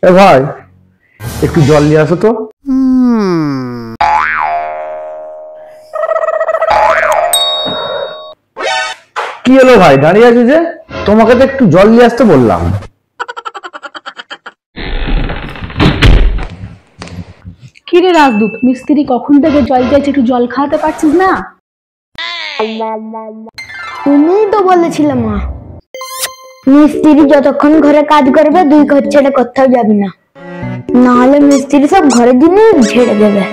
এ ভাই, একটু জল নিয়ে আসো তো। কি হলো ভাই, দাঁড়িয়ে আছো যে? তোমাকে তো একটু জল নিয়ে আসতে বললাম। কিরে রাজদূত, মিস্ত্রি কখন থেকে জল চাইছে, একটু জল খাওয়াতে পারছিস না? তুমিই তো বলেছিলে মা, মিস্ত্রি যতক্ষণ ঘরে কাজ করবে 2 ঘর ছেড়ে কোথাও যাবি না, না হলে মিস্ত্রি সব ঘরের জিনিস ঝেড়ে দেবে।